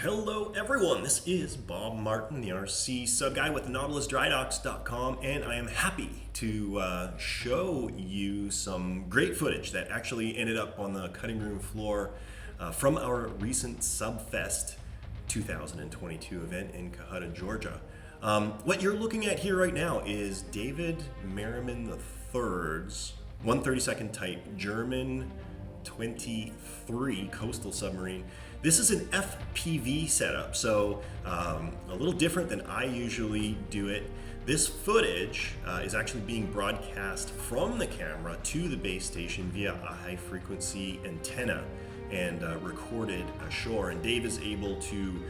Hello everyone, this is Bob Martin, the RCSubGuy with NautilusDryDocks.com, and I am happy to show you some great footage that actually ended up on the cutting room floor from our recent SUBFEST 2022 event in Cohutta, Georgia. What you're looking at here right now is David Merriman III's 132nd type German 23 coastal submarine. This is an FPV setup, so a little different than I usually do it. This footage is actually being broadcast from the camera to the base station via a high frequency antenna and recorded ashore. And Dave is able to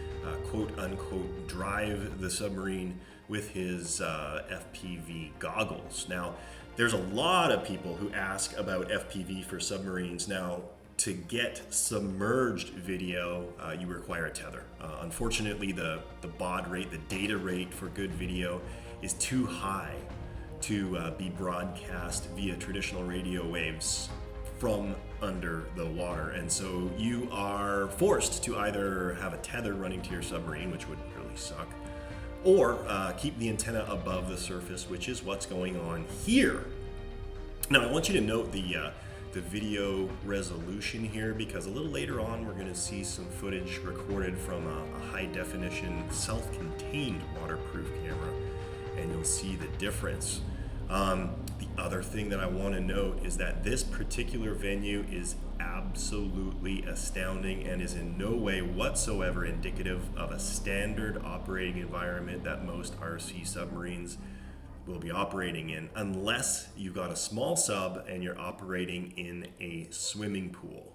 quote unquote drive the submarine with his FPV goggles. Now, there's a lot of people who ask about FPV for submarines. Now, to get submerged video, you require a tether. Unfortunately, the baud rate, the data rate for good video is too high to be broadcast via traditional radio waves from under the water. And so you are forced to either have a tether running to your submarine, which would really suck, or keep the antenna above the surface, which is what's going on here. Now, I want you to note the video resolution here, because a little later on we're going to see some footage recorded from a high definition self-contained waterproof camera, and you'll see the difference. The other thing that I want to note is that this particular venue is absolutely astounding and is in no way whatsoever indicative of a standard operating environment that most RC submarines will be operating in, unless you've got a small sub and you're operating in a swimming pool.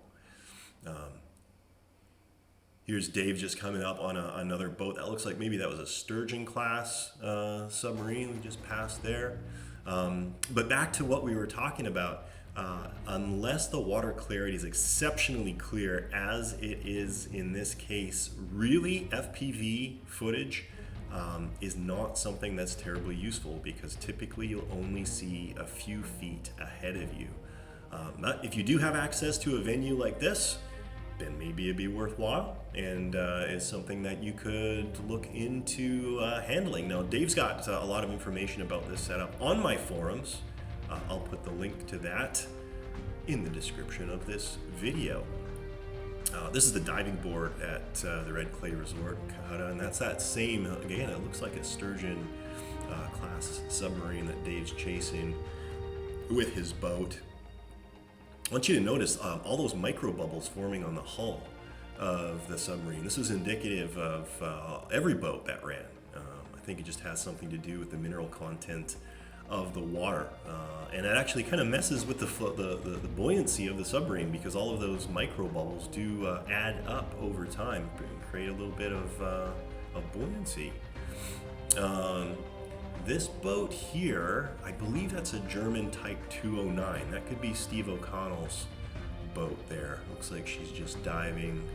Here's Dave just coming up on another boat that looks like maybe that was a Sturgeon class submarine we just passed there. But back to what we were talking about, unless the water clarity is exceptionally clear, as it is in this case, really FPV footage is not something that's terribly useful, because typically you'll only see a few feet ahead of you. But if you do have access to a venue like this, then maybe it'd be worthwhile, and is something that you could look into handling. Now, Dave's got a lot of information about this setup on my forums. I'll put the link to that in the description of this video. This is the diving board at the Red Clay Resort in Cohutta, and that's that same, again, it looks like a Sturgeon class submarine that Dave's chasing with his boat. I want you to notice all those micro bubbles forming on the hull of the submarine. This is indicative of every boat that ran. I think it just has something to do with the mineral content of the water, and it actually kind of messes with the buoyancy of the submarine, because all of those micro bubbles do add up over time and create a little bit of buoyancy. This boat here, I believe that's a German Type 209. That could be Steve O'Connell's boat there. Looks like she's just diving,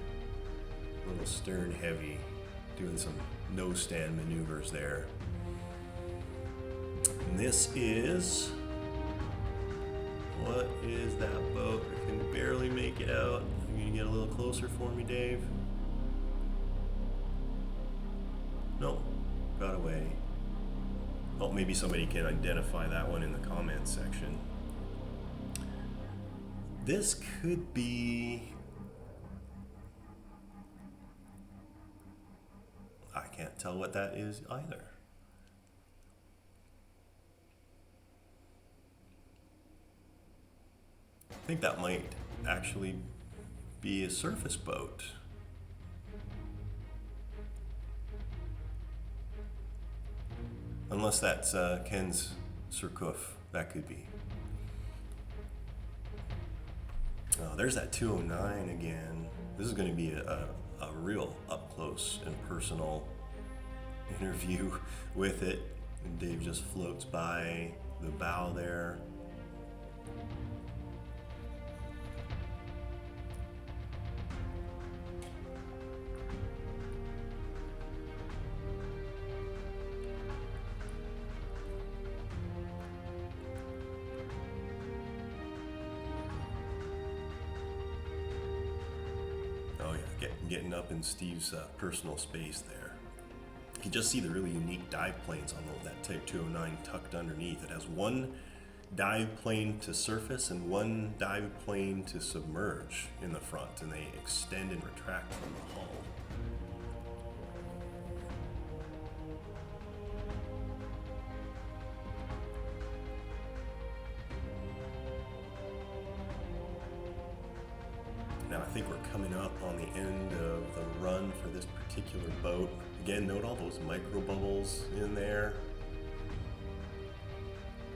a little stern heavy, doing some nose stand maneuvers there. And this is, what is that boat? I can barely make it out. You gonna get a little closer for me, Dave? No, got away. Oh, maybe somebody can identify that one in the comments section. This could be, I can't tell what that is either. I think that might actually be a surface boat. Unless that's Ken's Surcouf, that could be. Oh, there's that 209 again. This is going to be a real up close and personal interview with it. And Dave just floats by the bow there. getting up in Steve's personal space there. You can just see the really unique dive planes on that Type 209 tucked underneath. It has one dive plane to surface and one dive plane to submerge in the front, and they extend and retract from the hull. Now I think we're coming up on the end of the run for this particular boat. Again, note all those micro bubbles in there.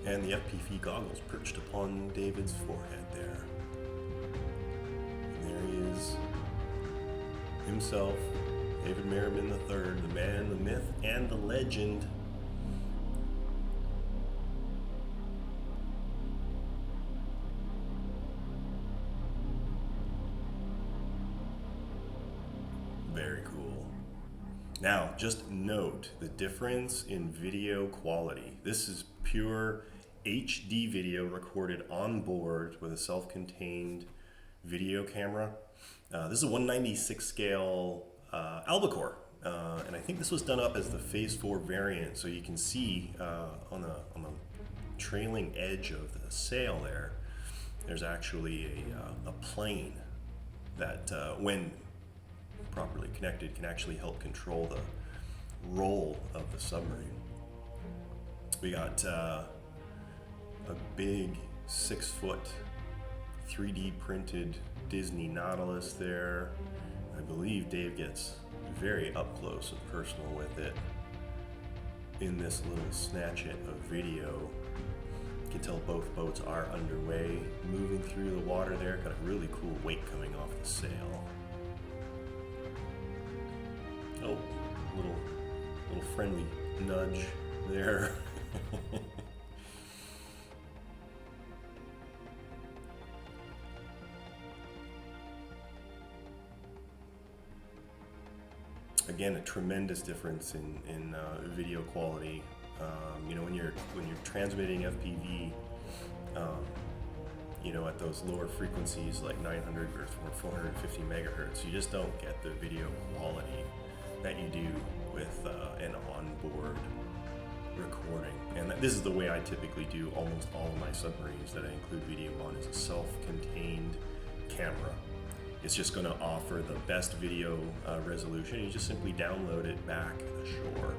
And the FPV goggles perched upon David's forehead there. And there he is, himself, David Merriman III, the man, the myth, and the legend. Very cool. Now, just note the difference in video quality. This is pure HD video recorded on board with a self-contained video camera. This is a 1/96 scale albacore, and I think this was done up as the Phase 4 variant. So you can see on the trailing edge of the sail there's actually a plane that, when properly connected, can actually help control the roll of the submarine. We got a big 6-foot 3D printed Disney Nautilus there. I believe Dave gets very up close and personal with it in this little snatchet of video. You can tell both boats are underway, moving through the water there. Got a really cool wake coming off the sail. Oh, little friendly nudge there. Again, a tremendous difference in video quality. You know, when you're transmitting FPV, you know, at those lower frequencies like 900 or 450 megahertz, you just don't get the video quality that you do with an onboard recording. And this is the way I typically do almost all of my submarines that I include video on, is a self-contained camera. It's just going to offer the best video resolution. You just simply download it back ashore.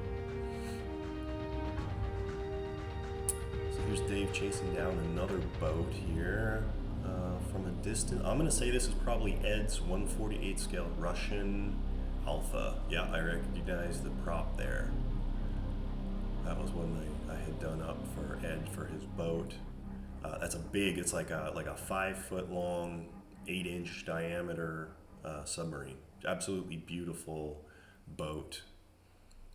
So here's Dave chasing down another boat here from a distance. I'm going to say this is probably Ed's 1/48 scale Russian Alpha. Yeah, I recognize the prop there. That was one I had done up for Ed for his boat. That's a big, it's like a 5-foot long, 8-inch diameter submarine. Absolutely beautiful boat.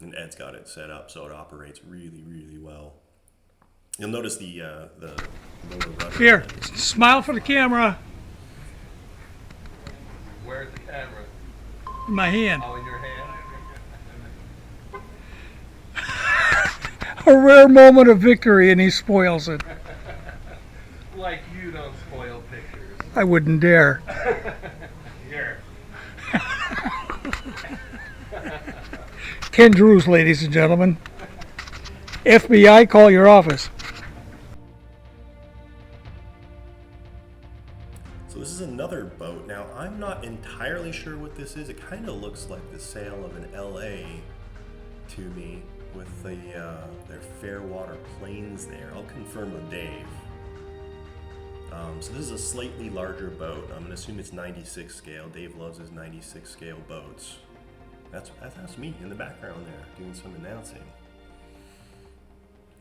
And Ed's got it set up so it operates really, really well. You'll notice the lower rudder. Here, smile for the camera. Where's the camera? In my hand. Oh, in your hand? A rare moment of victory, and he spoils it. Like you don't spoil pictures. I wouldn't dare. Here. Ken Drews, ladies and gentlemen. FBI, call your office. So this is another boat. Now, I'm not entirely sure what this is. It kind of looks like the sail of an LA to me, with their Fairwater planes there. I'll confirm with Dave. So this is a slightly larger boat. I'm going to assume it's 96 scale. Dave loves his 96 scale boats. That's me in the background there, doing some announcing.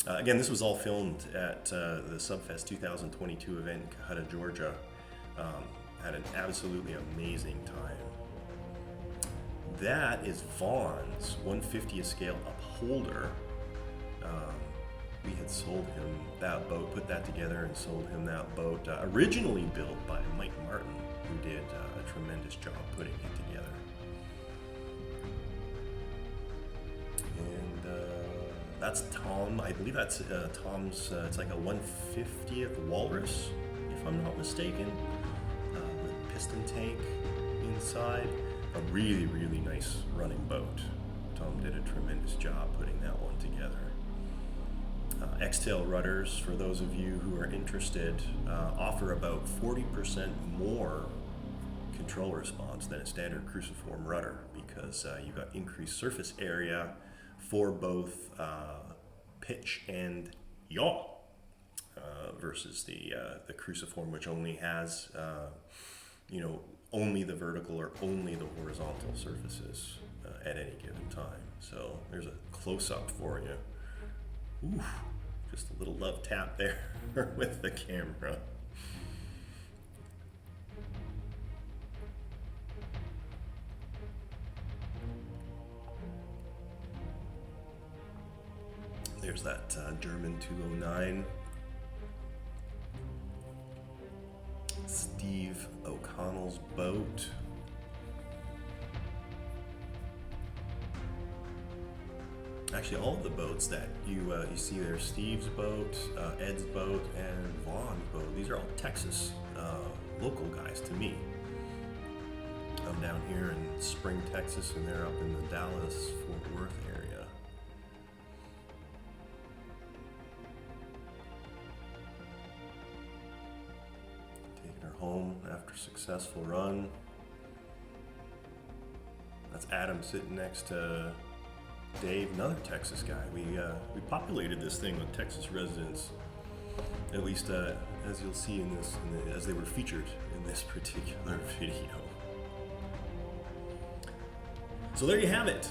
Again, this was all filmed at the SUBFEST 2022 event in Cohutta, Georgia. Had an absolutely amazing time. That is Vaughn's 1/50th scale Upholder. We had sold him that boat, put that together and sold him that boat, originally built by Mike Martin, who did a tremendous job putting it together. And that's Tom. I believe that's Tom's, it's like a 1/50th Walrus, if I'm not mistaken, with piston tank inside. a really, really nice running boat. Tom did a tremendous job putting that one together. X-tail rudders, for those of you who are interested, offer about 40% more control response than a standard cruciform rudder, because you've got increased surface area for both pitch and yaw, versus the cruciform, which only has only the vertical or only the horizontal surfaces at any given time. So there's a close-up for you. Ooh, just a little love tap there with the camera. There's that German 209. Steve O'Connell's boat. Actually, all of the boats that you see there, Steve's boat, Ed's boat, and Vaughn's boat, these are all Texas local guys to me. I'm down here in Spring, Texas, and they're up in the Dallas-Fort Worth area. Taking her home after a successful run. That's Adam sitting next to Dave, another Texas guy. We populated this thing with Texas residents, at least as you'll see in this, as they were featured in this particular video. So there you have it.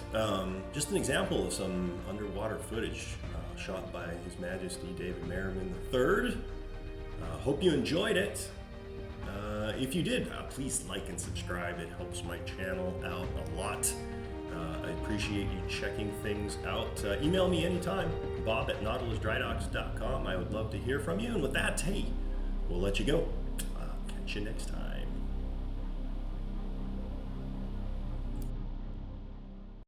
Just an example of some underwater footage shot by His Majesty David Merriman III. Hope you enjoyed it. If you did, please like and subscribe. It helps my channel out a lot. I appreciate you checking things out. Email me anytime, bob@nautilusdrydocks.com. I would love to hear from you. And with that, hey, we'll let you go. Catch you next time.